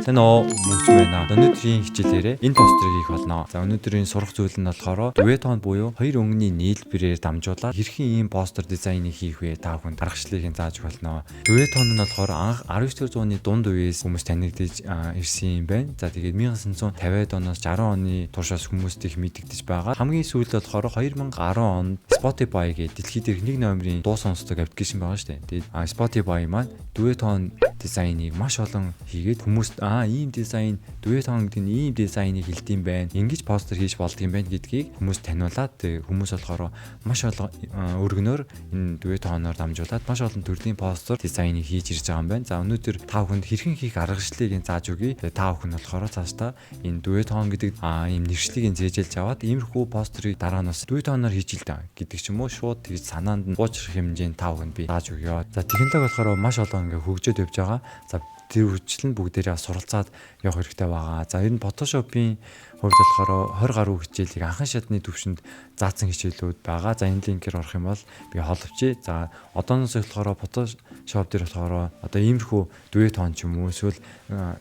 Сайн оо мөнгөч байна. Өнөөдрийн хичээлээрээ энэ постерыг хийх болно. За өнөөдрийн сурах зүйл нь болохоор дуэтон буюу хоёр өнгөний нийлбэрээр дамжуулаад хэрхэн ийм постер дизайныг хийх вэ? Та бүхэнд аргачлалыг зааж болно. Дуэтон нь болохоор анх 19-р зууны дунд үеэс хүмүүс танигдж ирсэн юм байна. За тэгээд 1950-ад оноос 60 оны туршаас хүмүүст их мэдэгдэж байгаа. Хамгийн сүүлд болохоор 2010 онд Spotify гэдэг дэлхийд дээрх нэг номерын дуу сонсдог аппликейшн байгаа шүү дээ. Тэгээд Spotify маань дуэтон дизайныг маш олон хийгээд хүмүүст ийм дизайн дуэтон гэдэг нь ийм дизайныг хэлдэм байна. Ингэж постэр хийж болдго юм байна гэдгийг хүмүүст таниулаад хүмүүс болохоор маш олон өргөнөөр энэ дуэтоноор дамжуулаад маш олон төрлийн постэр дизайныг хийж ирж байгаа юм байна. За өнөөдөр та бүхэнд хэрхэн хийх аргачлалыг зааж өгье. Та бүхэн болохоор цаашдаа энэ дуэтон гэдэг ийм нэршлиг зээжэлж аваад иймэрхүү постерыг дараа нь бас дуэтоноор хийж ил даа гэдэг ч юм уу шууд тэгж санаанд нь буучрах хэмжээнд та бүхэнд би зааж өгье. За технологи болохоор маш олон ингээ хөгжөөд явж байгаа. За тэр хүчлэн бүгдээрээ суралцаад явах хэрэгтэй байгаа. За энэ Photoshop-ийн хувьд болохоор 20 гаруй хичээлийг анхан шатны төвшөнд заасан хичээлүүд байгаа. За энэ линкээр орох юм бол би холбочих. За одооноос болохоор Photoshop дээр болохоор одоо иймэрхүү дуэтон ч юм уу эсвэл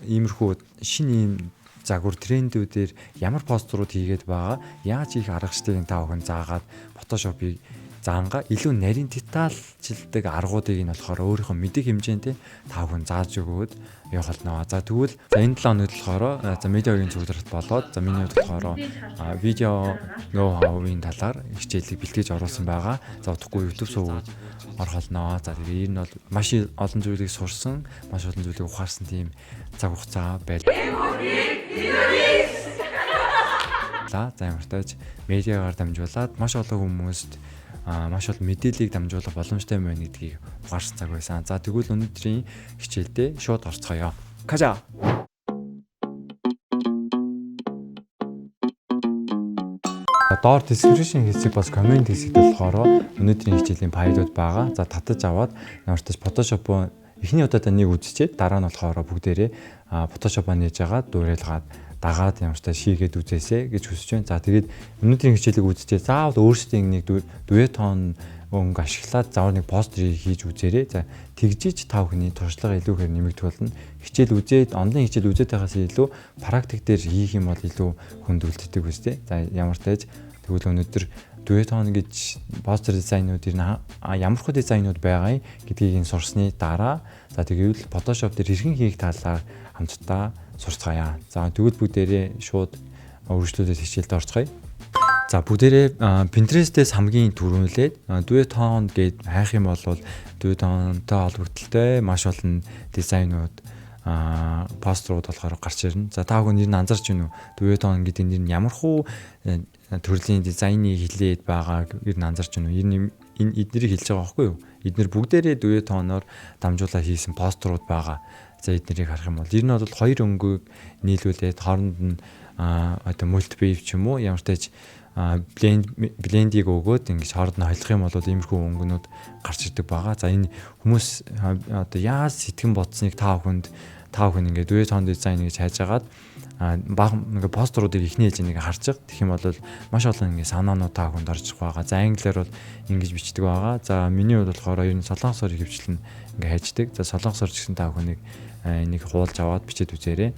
иймэрхүү шинэ ийм загвар трендүүдээр ямар постерууд хийгээд байгаа. Яаж хийх аргачлалыг та бүхэн заагаад Photoshop-ыг заанга илүү нарийн детальчилдаг аргуудыг нь болохоор өөрийнхөө мэдээг хэмжээнд та бүхэн зааж өгөөд явах болно. За тэгвэл энэ 7 хоногт болохоор за медиагийн зөвлөлт болоод за миний хувьд болохоор видео ноу-хавын талаар хичээлийг бэлтгэж оруулсан байгаа. За удахгүй YouTube сувгууд орох болно. За тэгээ энэ бол маш олон зүйлийг сурсан, маш олон зүйлийг ухаарсан тийм цаг хугацаа байлаа. За ямар тааж медиагаар дамжуулаад маш олон хүмүүст маш олон мэдээллийг дамжуулах боломжтой байна гэдгийг ухаарсан цаг байсан. За тэгвэл өнөөдрийн хичээлдээ шууд орцгоё. Кажа. Доор description хэсэг бас comment хэсэгт болохоор өнөөдрийн хичээлийн файлууд байгаа. За татаж аваад ямартаж Photoshop эхний удаадаа нэг үзчихээд дараа нь болохоор бүгдээрээ Photoshop-а нээж агаад дуурайлгаад дагаад ямартай шийгээд үзээсэй гэж хүсэж байна. За тэгээд өнөөдрийн хичээлийг үзчихээ заавал өөрсдөө нэг дуэтон өнгө ашиглаад заавал нэг постерийг хийж үзээрэй. За тэгжиж та бүхний туршлага илүүхээр нэмэгдэх болно. Хичээл үзээд онлайн хичээл үзээд байхаас илүү практик дээр хийх юм бол илүү хүнд үлддэг үстэй. За ямар тааж тэгвэл өнөөдөр дуэтон гэж постер дизайнуудыг ямар хөө дизайнууд байгаа юм гэдгийг сурсны дараа за тэгвэл Photoshop дээр хэрхэн хийх талаар хамтдаа сурцгаая. За тэгвэл бүгдээрээ шууд үргэлжлүүлээд хичээлд орцгоё. За бүгдээрээ Pinterest-ээс хамгийн түрүүлээд дуэтон гэд хайх юм бол дуэтонтой холбогдлолтой маш олон дизайнууд постерууд болохоор гарч ирнэ. За та бүхэн нэр нь анзарч байна уу? Дуэтон гэдэг нэр нь ямар хуу төрлийн дизайныг хилээд байгаа гэр нь анзарч байна уу? Энэ эднэрийг хэлж байгаа байхгүй юу? Эднэр бүгдээрээ дуэтоноор дамжуулаад хийсэн постерууд байгаа. За эднэрийг харах юм бол ер нь бол хоёр өнгөийг нийлүүлээд хооронд нь одоо multi-wave ч юм уу ямар тааж блендийг өгөөд ингэж хооронд нь холих юм бол иймэрхүү өнгөнүүд гарч ирдэг байгаа. За энэ хүмүүс одоо яаж сэтгэн бодсныг та бүхэн ингээд дуэтон дизайн гэж хайж агаад баг ингээ постеруудыг ихний ээлжийг харж байгаа. Тэгэх юм бол маш олон ингээ санаанууд та бүхэнд орж байгаа. За англиар бол ингэж бичдэг байгаа. За миний хувьд болохоор ер нь солонгосоор хөвчлэн ингээ хайждаг. За солонгосоор ч гэсэн та бүхэнийг энийг хуулж аваад бичээд үзээрэй.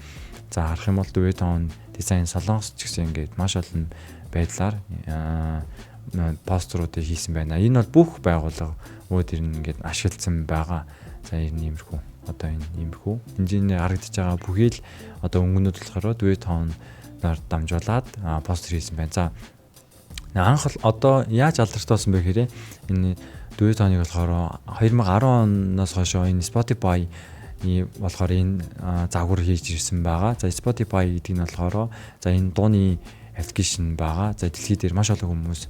За харах юм бол дуэтон дизайн солонгос ч гэсэн ингээд маш олон байдлаар постеруудыг хийсэн байна. Энэ бол бүх байгууллагууд ер нь ингээд ашигласан байгаа. За ер нь иймэрхүү. Одоо энэ иймэрхүү хэмжээний харагдаж байгаа бүхий л одоо өнгөнүүд болохоор дуэтоноор дамжуулаад постэр хийсэн байна. За анх одоо яаж алдартай бэ гэхээр энэ дуэтоныг болохоор 2010 оноос хойш энэ Spotify болохоор энэ загвар хийж ирсэн байгаа. За Spotify гэдэг нь болохоор за энэ дууны аппликейшн байгаа. За дэлхийд дээр маш олон хүмүүс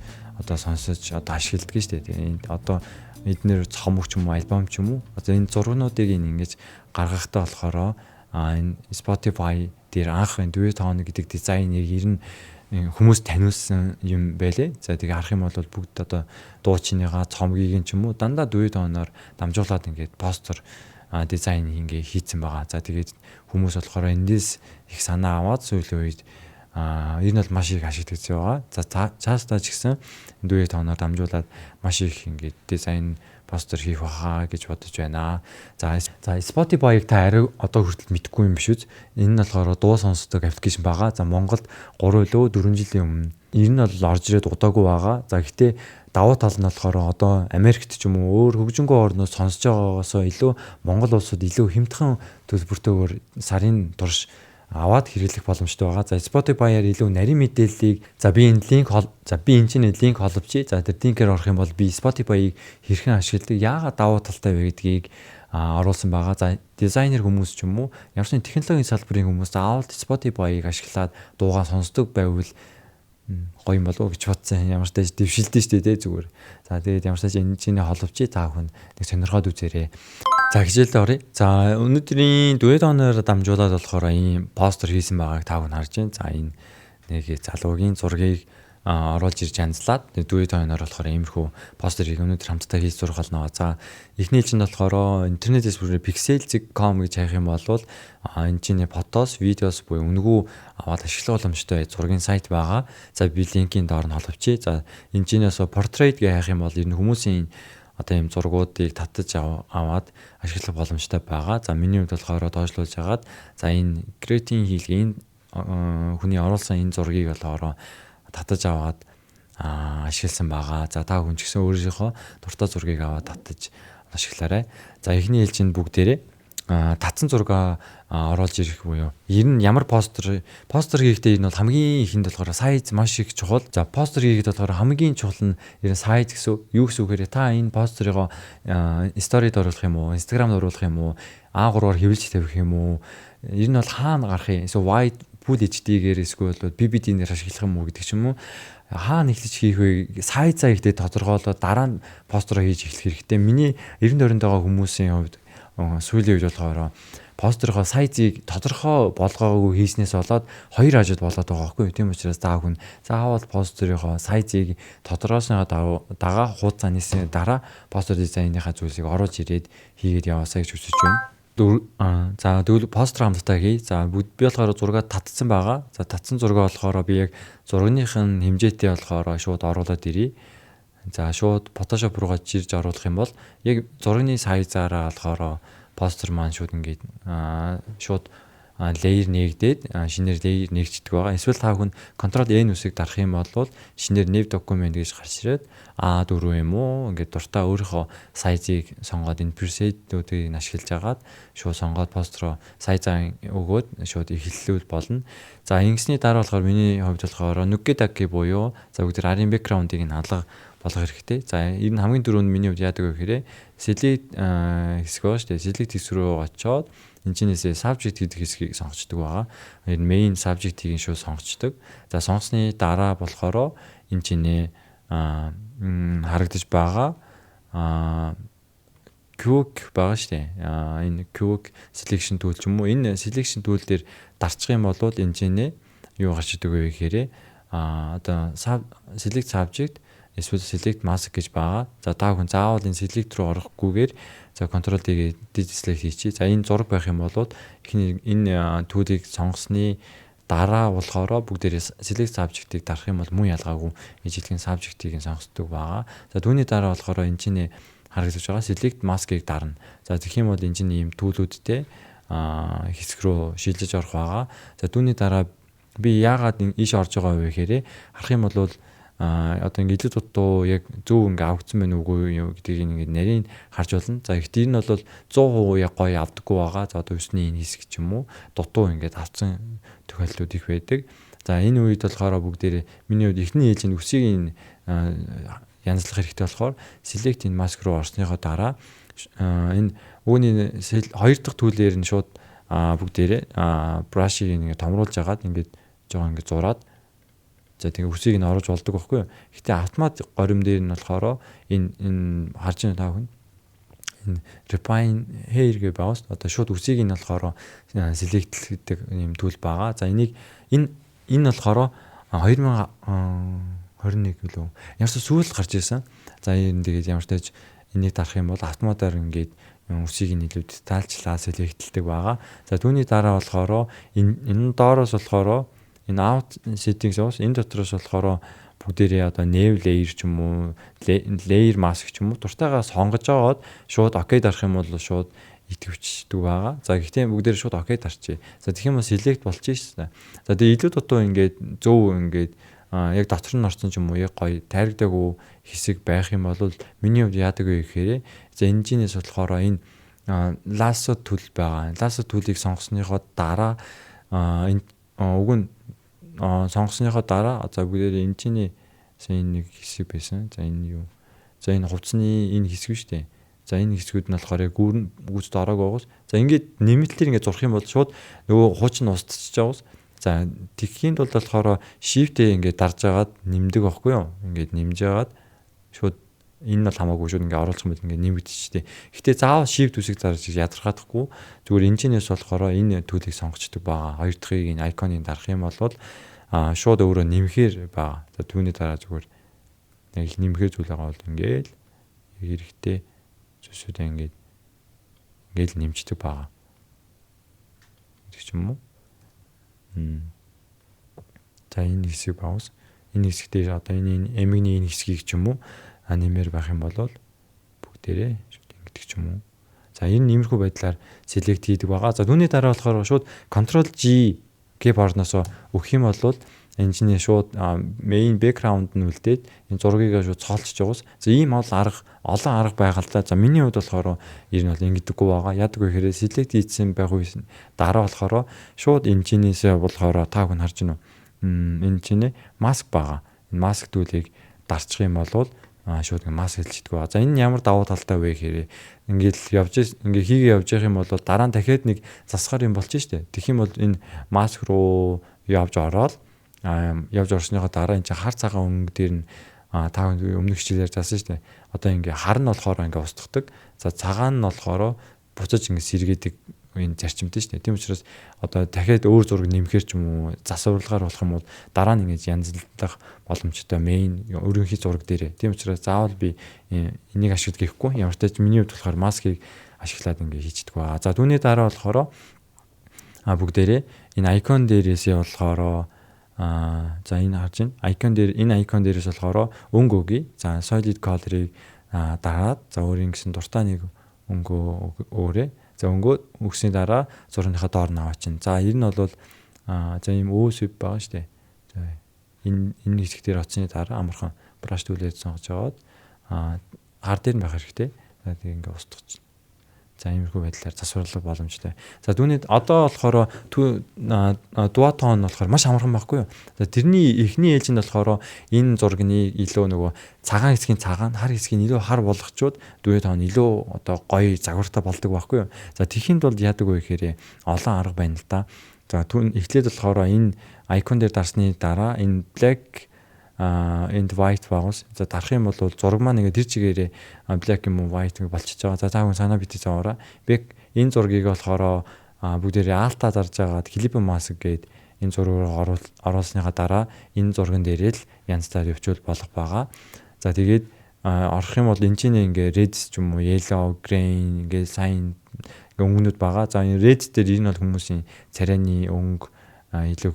одоо сонсож одоо ашигладаг шүү дээ. Тэгээд одоо эднэр цомог ч юм уу альбом ч юм уу одоо энэ зургнуудыг ингэж гаргахтаа болохоор энэ Spotify дээр анх энэ дуэтон гэдэг дизайныг ер нь хүмүүс таниулсан юм байлээ. За тэгээ харах юм бол бүгд одоо дуучныгаа цомгийг ч юм уу дандаа дуэтоноор дамжуулаад ингээд постэр дизайн ингээ хийцэн байгаа. За тэгээд хүмүүс болохоор эндээс их санаа аваад сүүлийн үед Энэ бол маш их ашиглагдаж байгаа. За цаастаа ч гэсэн дүйе тооноор дамжуулаад маш их ингээд дизайн постэр хийх баха гэж бодож байна. За Spotify-ыг та арай одоо хүртэл мэдэхгүй юм биш үү? Энэ нь болохоор дуу сонсдог аппликейшн байгаа. За Монголд 3 илүү 4 жилийн өмнө энэ нь бол орж ирээд удаагүй байгаа. За гэхдээ давуу тал нь болохоор одоо Америкт ч юм уу өөр хөгжингөө орнууд сонсож байгаагаас илүү Монгол улсууд илүү хямдхан төлбөртөөр сарын турш аваад хэрэглэх боломжтой байгаа. За Spotify-аар илүү нарийн мэдээллийг би энэ линк холбочих. За тэр линкээр орох юм бол би Spotify-ыг хэрхэн ашигладаг, яагаад давуу талтай вэ гэдгийг оруулсан байгаа. За дизайнер хүмүүс ч юм уу ямар ч технологийн салбарын хүмүүс заавал Spotify-ыг ашиглаад дуугаа сонсдог байвал гоё юм болов уу гэж бодсон. Ямар ч тач дэвшилдэж штэ тэ зүгээр. За тэгээд ямар ч тач энэ чиний холбочих та хүн нэг сонирхоод үзээрэй. За хичээлдээ оръё. За өнөөдрийн дуэт оноор дамжуулаад болохоор ийм постэр хийсэн байгааг та хүн харж байна. За энэ нэг залуугийн зургийг оруулж ирж янзлаад дуэт оноор болохоор иймэрхүү постерийг өнөөдөр хамтдаа хийж зурх болно. За эхний чинь болохоор интернетээс бүрээ pixel.com гэж хайх юм бол энэ чинь фотос, видеос буюу үнгүү аваад ашиглах боломжтой зургийн сайт байгаа. За би линкийн доор нь холбочих. За энэ чинээс portrait гэж хайх юм бол энэ хүмүүсийн одоо ийм зургуудыг татаж аваад ашиглах боломжтой байгаа. За миний хувьд болохоор доошлуулж хагаад за энэ creating хийлгээ хүний оруулсан энэ зургийг болохоор татаж аваад ашигласан байгаа. За та хүн ч гэсэн өөрийнхөө дуртай зургийг аваад татаж ашиглаарай. За эхний ээлжинд бүгдээрээ татсан зураг оруулж ирэх буюу ер нь ямар постэр хийхдээ энэ бол хамгийн ихэнд болохоор сайз маш их чухал. За постэр хийгээд болохоор хамгийн чухал нь ер нь сайз гэсэн юу гэсэн үгээр та энэ постерыг сторид оруулах юм уу, инстаграмд оруулах юм уу, A3-аар хэвлэж тавих юм уу, ер нь бол хаана гарах юм, эсвэл wide full HD-гээр эсвэл PPT-нээр ашиглах юм уу гэдэг ч юм уу, хаана эхлэж хийх вэ, сайзаа ихтэй тодорхойлоод дараа нь постероо хийж эхлэх хэрэгтэй. Миний 90-20-нд байгаа хүмүүсийн хувьд сүүлийн үед болохоор постерийнхоо сайзыг тодорхой болгоогүй хийснээс болоод хоёр хажууд болоод байгаа байхгүй. Тийм учраас та хүн заавал постерийнхоо сайзыг тодорхойлсныхаа дагаа хуудас нээсний дараа постер дизайныхаа зүйлсийг оруулж ирээд хийгээд яваасаа гэж хүсэж байна. За тэгвэл постэр хамтдаа хий. За би болохоор зураг татсан байгаа. За татсан зураг болохоор би яг зургийнхын хэмжээтэй болохоор шууд оруулаад ирье. За шууд Photoshop руугаа жирж оруулах юм бол яг зургийн сайзаараа болохоор постэр маань шууд ингээд шууд layer нээгдээд шинээр layer нээгддэг байгаа. Эсвэл та хүн Ctrl N үсийг дарах юм бол шинээр new document гэж гарч ирээд A4 юм уу ингээд дуртай өөрийнхөө сайзыг сонгоод энэ preset-үүдийг ашиглаж агаад шууд сонгоод построо сайзаа өгөөд шууд эхлүүлвэл болно. За ингэсний дараа болохоор миний хувьд болохоор нүгэ даги буюу за бүгд арын background-ыг нь алга болох хэрэгтэй. За энэ хамгийн дөрөв нь миний хувьд яадаг вэ гэхээр select хэсэг байгаа шүү дээ. Select хэсэг рүү очоод энэ чинээсээ subject гэдэг хэсгийг сонгочдөг байгаа. Энэ main subject-ийг шууд сонгочдөг. За сонгосны дараа болохоор энэ чинээ харагдаж байгаа quick байгаа шүү дээ. Энэ quick selection tool ч юм уу. Энэ selection tool дээр дарчих юм бол энэ чинээ юу гарч идэг вэ гэхээр одоо select subject эсвэл select mask гэж байгаа. За та хүн заавал энэ select руу орохгүйгээр за Ctrl D-гээ delete хийчихье. За энэ зураг байх юм бол эхний энэ түүлийг сонгосны дараа болохоор бүгдээрээ select subject-ийг дарах юм бол муу ялгаагүй ижилхэн subject-ийг сонгоцдог байгаа. За түүний дараа болохоор энэ чинь харагдаж байгаа select mask-ийг дарна. За тэгэх юм бол энэ чинь ийм түүлүүдтэй хэсэг рүү шилжиж орох байгаа. За түүний дараа би яагаад ийш орж байгаа вэ гэхээр харах юм бол одоо ингээд илүү дутуу яг зөв ингээ авагдсан байна уугүй юу гэдгийг ингээ нарийн харж болно. За ихтэй энэ бол 100% яг гоё авдаггүй байгаа. За одоо өсний энэ хэсэг ч юм уу дутуу ингээд авцсан тохиолдлууд их байдаг. За энэ үед болохоор бүгдээрээ миний хувьд эхний ээлжинд үсийг янзлах хэрэгтэй болохоор select энэ mask руу орсныхоо дараа энэ үүний хоёр дахь төлөөр нь шууд бүгдээрээ brush-ийг ингээ томруулж агаад ингээд жоо ингээ зураад за тэгээ үсийг нь оруулж болдог байхгүй юу. Гэтэ автомат горим дээр нь болохоор энэ харж байгаа та хүн энэ refine hair гэж байгаас одоо шууд үсийг нь болохоор select гэдэг юм түүл байгаа. За энэ болохоор 2021 гэлөө ямарч сүүл гарч ирсэн. За энэ тэгээд ямар ч тааж энийг дарах юм бол автоматар ингээд үсийг нь илүү детальчлаа select-дэг байгаа. За түүний дараа болохоор энэ доороос болохоор энэ out settings уус энэ дотроос болохоор бүгдээрээ одоо nav layer ч юм уу layer mask ч юм уу дуртайгаа сонгож аваад шууд окей дарах юм бол шууд итгэвчдэг байгаа. За гэхдээ бүгдээр шууд окей дарчээ. За тэгэх юм бол select болчих шээ. За тэгээ илүү дутуу ингээд зөв ингээд яг дотор нь орсон ч юм уу яг гоё тайрагдаагүй хэсэг байх юм бол миний хувьд яадаг вэ гэхээр за энэжинээс болохоор энэ lasso tool байгаа. Lasso tool-ыг сонгосныхоо дараа энэ уг нь сонгосныхоо дараа за бүгдээр энэжиний энэ нэг хэсэг байсан. За энэ юу? За энэ хувцсны энэ хэсэг шүү дээ. За энэ хэсгүүд нь болохоор яг гүйцэд ороог байгаас. За ингээд нэмэлтээр ингээд зурх юм бол шууд нөгөө хуучин устчих жаавс. За тэгхийн тулд болохоор shift-ээ ингээд дарж агаад нэмдэг байхгүй юу? Ингээд нэмж агаад шууд энэ бол хамаагүй шууд ингээд оруулах юм бол ингээд нэмэгдчихтэй. Гэхдээ заавал shift үсэг зарж ядаргаадахгүй. Зүгээр энэчнээс болохоор энэ төлийг сонгочдөг байгаа. Хоёр дахьыг энэ icon-ыг дарах юм бол шууд өөрөө нэмэхээр байгаа. За түүний дараа зүгээр яг нэмэхээр зүйл байгаа бол ингээд хэрэгтэй зүйлсүүдээ ингээд нэмждэг байгаа. Тэг ч юм уу? За энэ хэсэг баус. Энэ хэсэгтээ одоо энэ эмгний энэ хэсгийг ч юм уу нэмэр байх юм бол бүгдээрээ шууд ингэдэг ч юм уу. За энэ нэмэрхүү байдлаар select хийдэг байгаа. За түүний дараа болохоор шууд Ctrl G keyboard-наас өгөх юм бол энэний шууд main background нь үлдээд энэ зургийг шууд цоолчж байгаас. За ийм олон арга байгаа л да. За миний хувьд болохоор ер нь бол ингэдэггүй байгаа. Яадаг вэ гэхээр select хийсэн байх үе дараа болохоор шууд энэчнээсээ болохоор та бүхэн харж байна уу? Энэ чинь mask байгаа. Энэ mask төлийг дарчих юм бол шууд mask хэлчихдэг байгаа. За энэ ямар давуу талтай вэ гэхээр ингээд хийгээ явж явах юм бол дараа нь дахиад нэг засахаар юм болчих штэ. Тэгэх юм бол энэ mask руу явж ороод явж орсныхоо дараа энэ хар цагаан өнгө дээр нь та өмнөх хичээлээр заасан шүү дээ. Одоо ингээ хар нь болохоор ингээ устгадаг. За цагаан нь болохоор буцаж ингээ сэргээдэг энэ зарчимтай шүү дээ. Тийм учраас одоо дахиад өөр зураг нэмэхэр ч юм уу засварлагаар болох юм бол дараа нь ингээ янзлах боломжтой main өөрийнхөө зураг дээрээ. Тийм учраас заавал би энийг ашиглах гэхгүй. Ямар ч тач миний хувьд болохоор маскыг ашиглаад ингээ хийчихдэг ба. За түүний дараа болохоор бүгдээрээ энэ icon дээрээсээ болохоор за энэ харж байна. Энэ icon дээрээс болохоор өнгө өгье. За solid color-ыг дараад за өөрийн гэсэн дуртай нэг өнгө өөрөө. За өнгө өгсөний дараа зургийнхаа доор нь аваачин. За ер нь бол за ийм өөсөв байгаа шүү дээ. За энэ хэсэг дээр оцсны дараа амархан brush tool-ээр сонгож аваад хар дээр нь байх хэрэгтэй. За тэг ингээ устгах. За иймэрхүү байдлаар засварлах боломжтой. За түүний одоо болохоор дуатон нь болохоор маш амархан байхгүй юу. За тэрний эхний ээлжинд болохоор энэ зургийн илүү нөгөө цагаан хэсгийн цагаан, хар хэсгийн илүү хар болгочоод дуатон илүү одоо гоё загвартай болдог байхгүй юу. За тэхийн тулд яадаг вэ гэхээр олон арга байна л да. За эхлээд болохоор энэ icon дээр дарсны дараа энэ black and white байгаас за дарах юм бол зураг маань ингээ тэр чигээрээ black юм уу white ингээ болчихж байгаа. За таагүй санаа битээ зовоорой. Би энэ зургийг болохоор бүгдээрээ алтаа зарж агаад clip mask гээд энэ зургийг оруулсныхаа дараа энэ зурган дээрээ л янзтаар явуул болох байгаа. За тэгээд орох юм бол энэ чинь ингээ red ч юм уу yellow, green ингээ сайн ингээ өнгөнүүд байгаа. За энэ red дээр энэ бол хүмүүсийн царайны өнгө илүү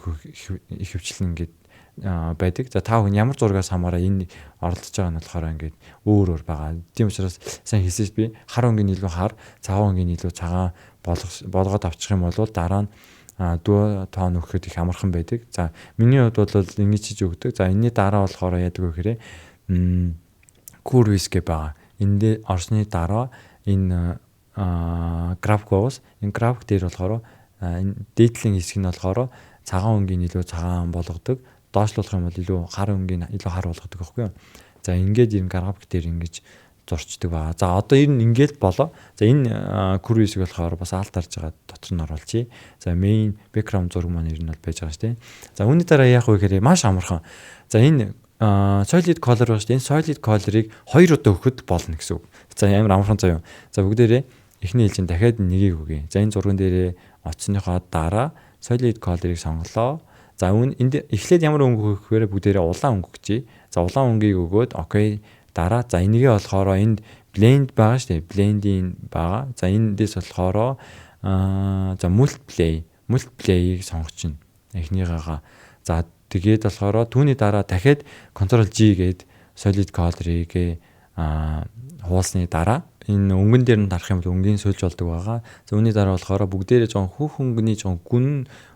их хөвчлэн ингээ байдаг. За та бүхэн ямар зургаас хамаараа энэ оролдож байгаа нь болохоор ингээд өөр байгаа. Тийм учраас сайн хэлсэж би хар өнгийн илүү хар, цагаан өнгийн илүү цагаан болгоод авчих юм бол дараа нь дуу тоон өгөхөд их амархан байдаг. За миний хувьд бол ингэж хийж өгдөг. За энэний дараа болохоор яадаг вэ гэхээр curves гэ байгаа. Энд орсны дараа энэ график байгаас энэ график дээр болохоор энэ дээдлийн хэсэг нь болохоор цагаан өнгийн илүү цагаан болгодог. Доошлуулах юм бол илүү хар өнгийн илүү хар болгодог байхгүй юу. За ингээд энэ график дээр ингэж зурчдаг байгаа. За одоо ер нь ингээд болоо. За энэ curves-ийг болохоор бас алт харж байгаа дотор нь оруулъя. За main background зураг маань ер нь бол байж байгаа шүү дээ. За үүний дараа яах вэ гэхээр маш амархан. За энэ solid color байна шүү дээ. Энэ solid color-ыг 2 удаа өгөхөд болно гэсэн үг. За амар амархан заяа. За бүгдээрээ эхний ээлжинд дахиад нэгийг өгье. За энэ зурган дээрээ оцсныхоо дараа solid color-ыг сонголоо. За энд эхлээд ямар өнгө өгөхөөр бүгдээрээ улаан өнгө өгчий. За улаан өнгийг өгөөд окей дараа за энийгээ болохоор энд blend байгаа шүү дээ. Blend-ийн байгаа. За эндээс болохоор за multiply-ийг сонгочихно. Эхнийгээгаа. За тэгээд болохоор түүний дараа дахиад Ctrl G гээд solid color-ыг хуулсны дараа энэ өнгөн дээр нь дарах юм бол өнгийн сольж болдог байгаа. За үүний дараа болохоор бүгдээрээ жоохон хөх өнгөний жоохон гүн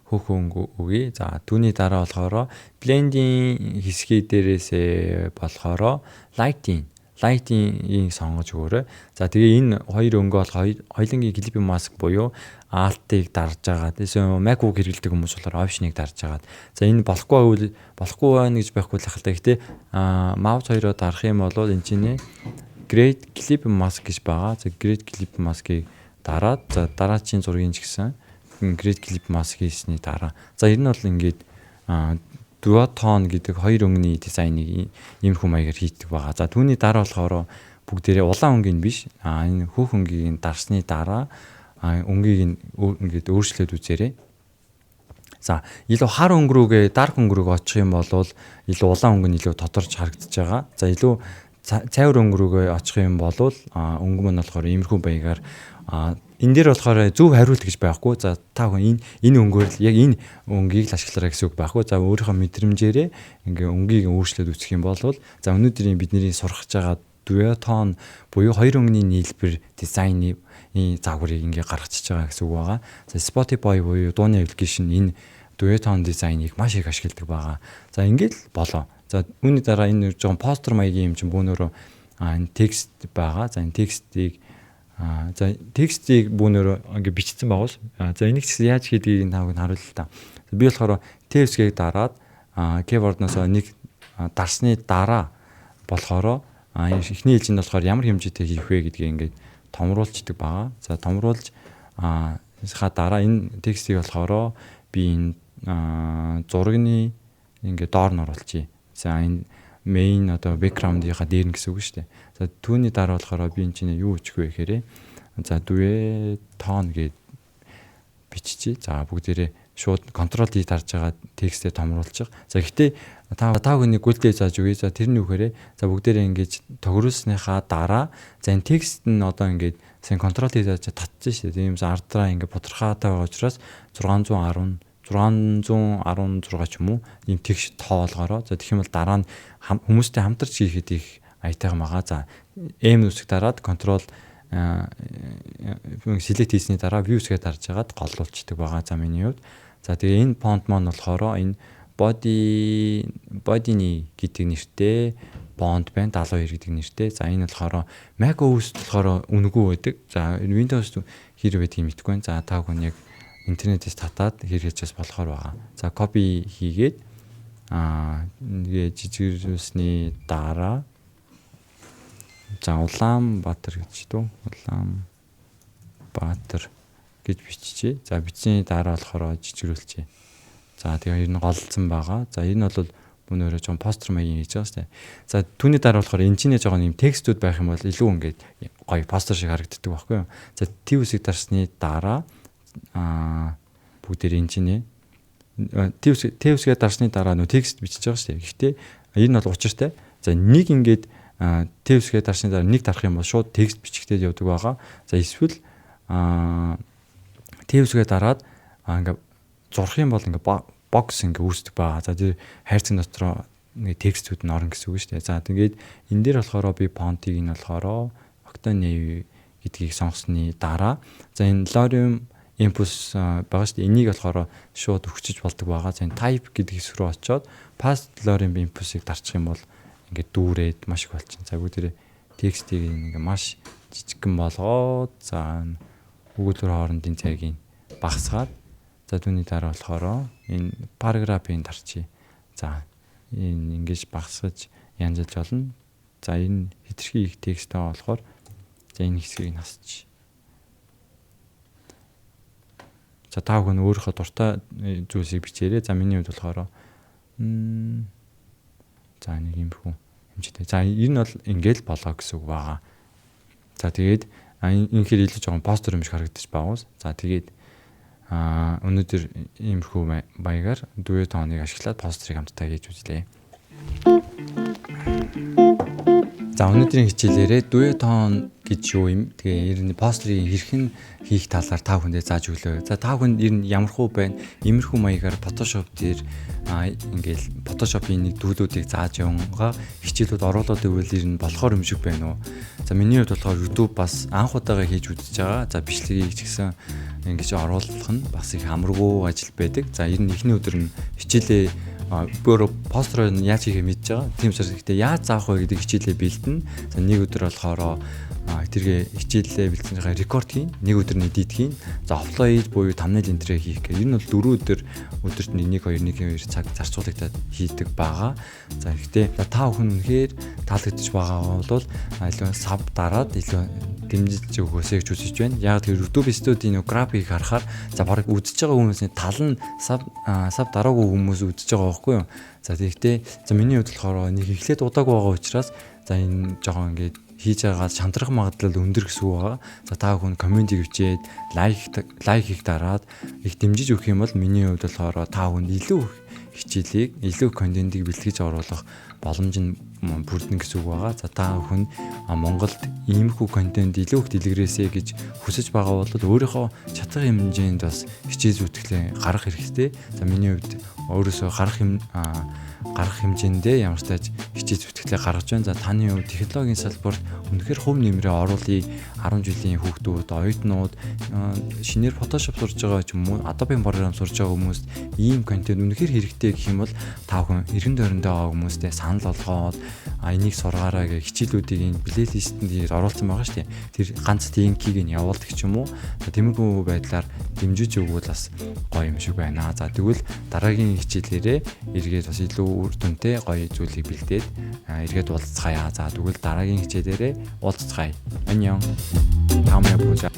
хөх өнгө үгүй. За түүний дараа болохоор blending хэсгийн дээрээсээ болохоор lighting-ийг сонгож өгөөрэй. За тэгээ энэ хоёр өнгө бол хоёулангийн clipping mask буюу Alt-ыг дарж байгаа. Тэсээ MacBook хэрэглэдэг хүмүүс болохоор Option-ыг дарж байгаа. За энэ болохгүй байна гэж байхгүй л ахaltaа. Гэхдээ mouse хоёроо дарах юм бол энэ чинь Great Clipping Mask гэж байгаа. За Great Clipping Mask-ыг дараад за дараачийн зургийг ч гэсэн Great Clipping Mask хийсний дараа. За ер нь бол ингээд Duotone гэдэг хоёр өнгөний дизайныг иймэрхүү маягаар хийдэг байгаа. За түүний дараа болохоор бүгдээрээ улаан өнгийн биш. Энэ хөөх өнгийг дарсны дараа өнгийг ингээд өөрчлөөд үзээрэй. За илүү хар өнгө рүүгээ дарк өнгө рүүгээ очих юм бол илүү улаан өнгө нь илүү тодорч харагдаж байгаа. За илүү цайвар өнгө рүүгээ очих юм бол өнгө мань болохоор иймэрхүү баягаар энэ дээр болохоор зөв хариулт гэж байхгүй. За та хүн энэ өнгөөр л яг энэ өнгийг л ашиглараа гэсэн үг байхгүй. За өөрийнхөө мэдрэмжээрээ ингээ өнгийг өөрчлөөд үзэх юм бол за өнөөдрийн бидний сурах байгаа Duotone буюу хоёр өнгөний нийлбэр дизайны загварыг ингээ гаргачихж байгаа гэсэн үг байгаа. За Spotify буюу дууны аппликейшн энэ Duotone дизайныг маш их ашигладаг байгаа. За ингээд болоо. За үүний дараа энэ жоохон постэр маягийн юм чинь бүүнөрөө энэ текст байгаа. За энэ текстийг бүүнөрөө ингээ бичсэн байгаа ш. За энийг ч яаж хийдгийг тавыг харуул л та. Би болохоор text-ийг дараад keyboard-ноос нэг дарсны дараа болохоор эхний хэлжинд болохоор ямар хэмжээтэй хийх вэ гэдгийг ингээд томруулцдаг байгаа. За томруулж дараа энэ текстийг болохоор би энэ зургийн ингээд доор нь оруулчих. За энэ main одоо background-ийнхаа дээр нь гэсэн үг шүү дээ. За түүний дараа болохоор би энэ чинь юу өчөх вэ гэхээр за Duotone гэд биччихье. За бүгдээрээ шууд Ctrl D дарж байгаа текстээ томруулчих. За гэхдээ та хүний гүйлдээ зааж өгье. За тэрний үхээр за бүгдээрээ ингэж тохируулсныхаа дараа за энэ текст нь одоо ингэж сайн Ctrl D зааж татчих шүү дээ. Тийм ардраа ингэ бодорхойтой байгаа учраас 616 ч юм уу ийм тэгш тоолгороо. За тэгэх юм бол дараа нь хүмүүстэй хамтарч хийхэд их аятайхан байгаа. За M үсэг дараад Ctrl select хийсний дараа view үсгээ дарж хагаад голлуулчихдаг байгаа. За миний хувьд. За тэгээ энэ font маань болохоор энэ body-ний гэдэг нэртэй font байна 72 гэдэг нэртэй. За энэ болохоор Mac OS болохоор үнэгүй байдаг. За Windows хэр байдаг юм мэдгүй байна. За та бүхэн яг интернетээс татаад хэрэгжиж болохоор байгаа. За copy хийгээд жижигэрсний дараа за Улаанбаатар гэж дүү. Улаанбаатар гэж биччихье. За бичсний дараа болохоор жижигрүүлчихье. За тэгээ ер нь голцсон байгаа. За энэ бол мөнөөрөө жоохон постэр маягийн хийж байгаа шүү дээ. За түүний дараа болохоор энэ чинь жоохон юм текстүүд байх юм бол илүү ингээд гоё постэр шиг харагддаг байхгүй юу. За T-үсийг дарсны дараа бүгдээр энэ чинь T-үсгээ дарсны дараа нөө текст бичиж байгаа шүү дээ. Гэхдээ энэ бол учиртай. За нэг ингээд T-үсгээ дарсны дараа нэг дарах юм бол шууд текст бичигдээд явдаг байгаа. За эсвэл T-үсгээ дараад ингээд зурх юм бол ингээд бокс ингээд үүсдэг байгаа. За тэр хайрцаг дотроо нэг текстүүд нь орно гэсэн үг шүү дээ. За тэгээд энэ дээр болохоор би фонтыг нь болохоор Octave гэдгийг сонгосны дараа за энэ Lorem Impulse байгаа шүү дээ. Энийг болохоор шууд өгчөж болдог байгаа. За энэ type гэдэг хэсэг рүү очиод past Lorem Impulse-ыг дарчих юм бол ингээд дүүрээд маш их болчихно. За бүгдээ текстийг ингээд маш жижигхэн болгоод за өгүүлбэр хоорондын цагийг багасгаад за түүний дараа болохоор энэ параграфыг дарчие. За энэ ингэж багасгаж янзалж болно. За энэ хэтэрхий их тексттэй болохоор за энэ хэсгийг насч. За та бүхэн өөрийнхөө дуртай зүйлсийг бичээрэй. За миний хувьд болохоор за нэг юм хүү хэмжээтэй. За энэ бол ингээл болоо гэсэн үг байгаа. За тэгээд энэ хэр илүү жоохон постэр юм шиг харагдаж байгаа. За тэгээд өнөөдөр иймэрхүү баягаар Duotone-ыг ашиглаад постерыг хамтдаа хийж үзлээ. За өнөөдрийн хичээлээрээ Duotone гэж юу юм. Тэгээ ер нь постерийг хэрхэн хийх талаар та бүхэндээ зааж өглөө. За та бүхэнд ер нь ямархуу байна. Иймэрхүү маягаар Photoshop дээр ингээл Photoshop-ийн нэг дүүлүүдийг зааж явангаа хичээлүүд оруулаад ивэл ер нь болохоор юм шиг байна уу. За миний хувьд болохоор YouTube бас анх удаага хийж үзэж байгаа. За бичлэгийг ч гэсэн ингэж оруулах нь бас их амаргүй ажил байдаг. За ер нь эхний өдөр нь хичээлээ бүр постэр нь яаж хийхээ мэдж байгаа. Тийм учраас гэхдээ яаж заах вэ гэдэг хичээлээ бэлдэнэ. За нэг өдөр болохоор тэргээ хичээлээ бэлдсэнийхээ рекорд хийн, нэг өдөр нь эдит хийн. За офлайн буюу thumbnail энтрээ хийх гэх. Энэ бол 4 өдөр өдөрт 1-2 цаг зарцуулагдаад хийдэг байгаа. За гэхдээ та бүхэн үнэхээр таалагдчих байгаа бол илүү сав дараад илүү дэмжиж өгөөсэй гэж үзэж байна. Яг тэр YouTube студийн график харахаар за бараг үзэж байгаа хүмүүсийн тал нь сав дараагүй хүмүүс үзэж байгаа байхгүй юу. За тэгэхдээ за миний хувьд болохоор нэг эхлээд удаагүй байгаа учраас за энэ жоохон ингээд хийж байгаа шантрах магадлал өндөр гэсэн үг байгаа. За та бүхэн комент ивчээд лайк хийх дараад их дэмжиж өгөх юм бол миний хувьд болохоор та бүхэнд илүү их хичээлийг, илүү контентийг бэлтгэж оруулах боломж нь бүрдэн гэсэн үг байгаа. За та бүхэн Монголд иймэрхүү контент илүү их дэлгэрээсэй гэж хүсэж байгаа бол өөрийнхөө чадах хэмжээнд бас хичээл зүтгэлээ гаргах хэрэгтэй. За миний хувьд өөрөөсөө гарах хэмжээндээ ямар ч тааж хичээл зүтгэлээ гаргаж байна. За таны хувьд технологийн салбарт үнэхээр хөв нэмрээ оруулъя. 10 жилийн хүүхдүүд, оюутнууд шинээр Photoshop сурж байгаа ч юм уу, Adobe програм сурж байгаа хүмүүст ийм контент үнэхээр хэрэгтэй гэх юм бол та бүхэн эргэн тойронд байгаа хүмүүстээ санал болгоод энийг сургаараа гэх хичээлүүдийг плейлистэнд оруулсан байгаа шүү дээ. Тэр ганц линкийг нь явуулдаг ч юм уу. Тиймэрхүү байдлаар дэмжиж өгвөл бас гоё юм шиг байна. За тэгвэл дараагийн хичээлээрээ эргээд бас илүү үр дүнтэй гоё зүйлийг бэлдээд эргээд уулзцаая. За тэгвэл дараагийн хичээлээрээ уулзцаая. Аньян. Таамаг бүжа.